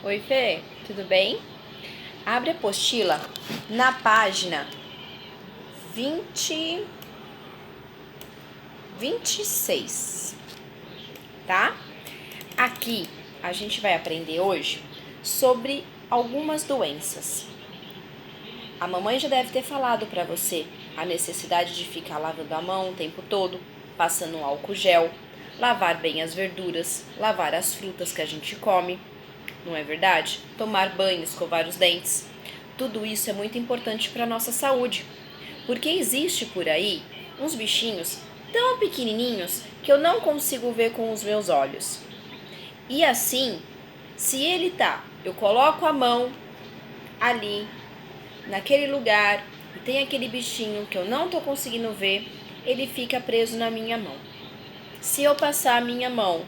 Oi, Fê, tudo bem? Abre a apostila na página 26, tá? Aqui a gente vai aprender hoje sobre algumas doenças. A mamãe já deve ter falado para você a necessidade de ficar lavando a mão o tempo todo, passando um álcool gel, lavar bem as verduras, lavar as frutas que a gente come. Não é verdade? Tomar banho, escovar os dentes. Tudo isso é muito importante para a nossa saúde, porque existe por aí uns bichinhos tão pequenininhos que eu não consigo ver com os meus olhos. E assim, se eu coloco a mão ali, naquele lugar, e tem aquele bichinho que eu não estou conseguindo ver, ele fica preso na minha mão. Se eu passar a minha mão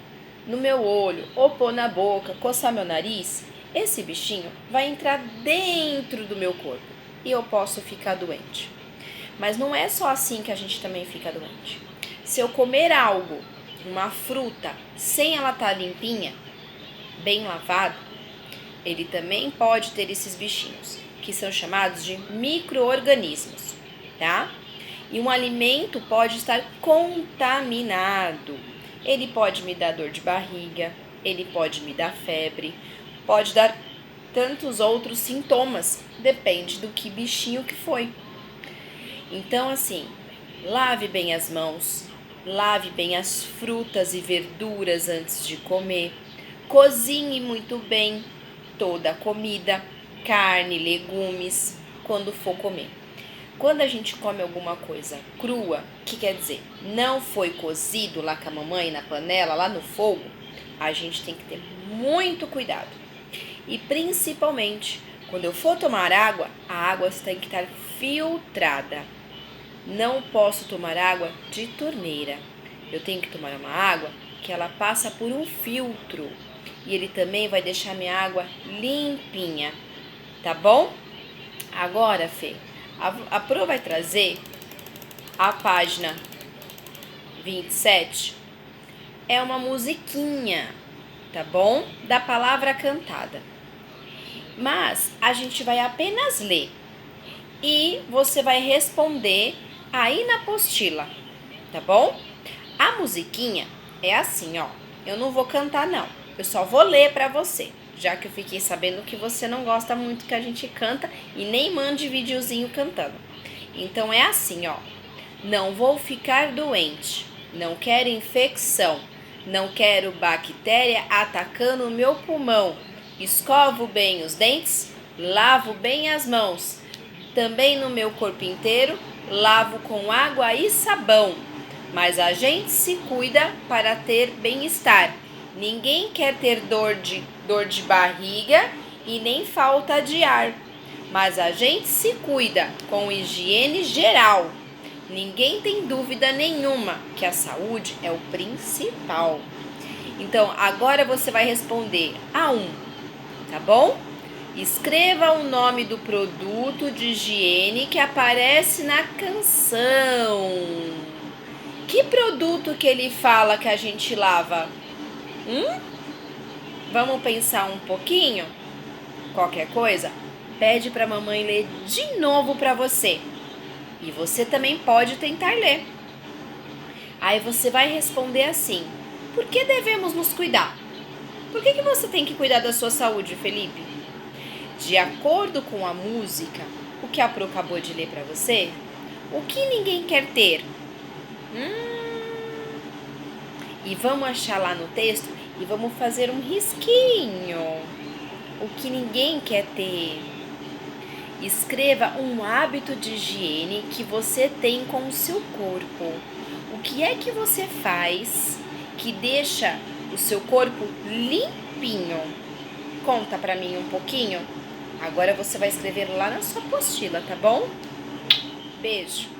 no meu olho, ou pôr na boca, coçar meu nariz, esse bichinho vai entrar dentro do meu corpo e eu posso ficar doente. Mas não é só assim que a gente também fica doente. Se eu comer algo, uma fruta, sem ela estar limpinha, bem lavada, ele também pode ter esses bichinhos, que são chamados de micro-organismos, tá? E um alimento pode estar contaminado. Ele pode me dar dor de barriga, ele pode me dar febre, pode dar tantos outros sintomas, depende do que bichinho que foi. Então, assim, lave bem as mãos, lave bem as frutas e verduras antes de comer, cozinhe muito bem toda a comida, carne, legumes, quando for comer. Quando a gente come alguma coisa crua, que quer dizer, não foi cozido lá com a mamãe na panela, lá no fogo, a gente tem que ter muito cuidado. E principalmente, quando eu for tomar água, a água tem que estar filtrada. Não posso tomar água de torneira. Eu tenho que tomar uma água que ela passa por um filtro. E ele também vai deixar minha água limpinha, tá bom? Agora, Fê, a Pro vai trazer a página 27, é uma musiquinha, tá bom? Da palavra cantada. Mas a gente vai apenas ler e você vai responder aí na apostila, tá bom? A musiquinha é assim, ó. Eu não vou cantar não, eu só vou ler pra você, já que eu fiquei sabendo que você não gosta muito que a gente canta e nem mande videozinho cantando. Então é assim, ó. Não vou ficar doente, não quero infecção, não quero bactéria atacando o meu pulmão. Escovo bem os dentes, lavo bem as mãos. Também no meu corpo inteiro, lavo com água e sabão. Mas a gente se cuida para ter bem-estar. Ninguém quer ter dor de barriga e nem falta de ar. Mas a gente se cuida com higiene geral. Ninguém tem dúvida nenhuma que a saúde é o principal. Então, agora você vai responder a 1, tá bom? Escreva o nome do produto de higiene que aparece na canção. Que produto que ele fala que a gente lava? Vamos pensar um pouquinho? Qualquer coisa, pede para a mamãe ler de novo para você. E você também pode tentar ler. Aí você vai responder assim: por que devemos nos cuidar? Por que você tem que cuidar da sua saúde, Felipe? De acordo com a música, o que a Pro acabou de ler para você, o que ninguém quer ter? E vamos achar lá no texto e vamos fazer um risquinho. O que ninguém quer ter. Escreva um hábito de higiene que você tem com o seu corpo. O que é que você faz que deixa o seu corpo limpinho? Conta pra mim um pouquinho. Agora você vai escrever lá na sua apostila, tá bom? Beijo!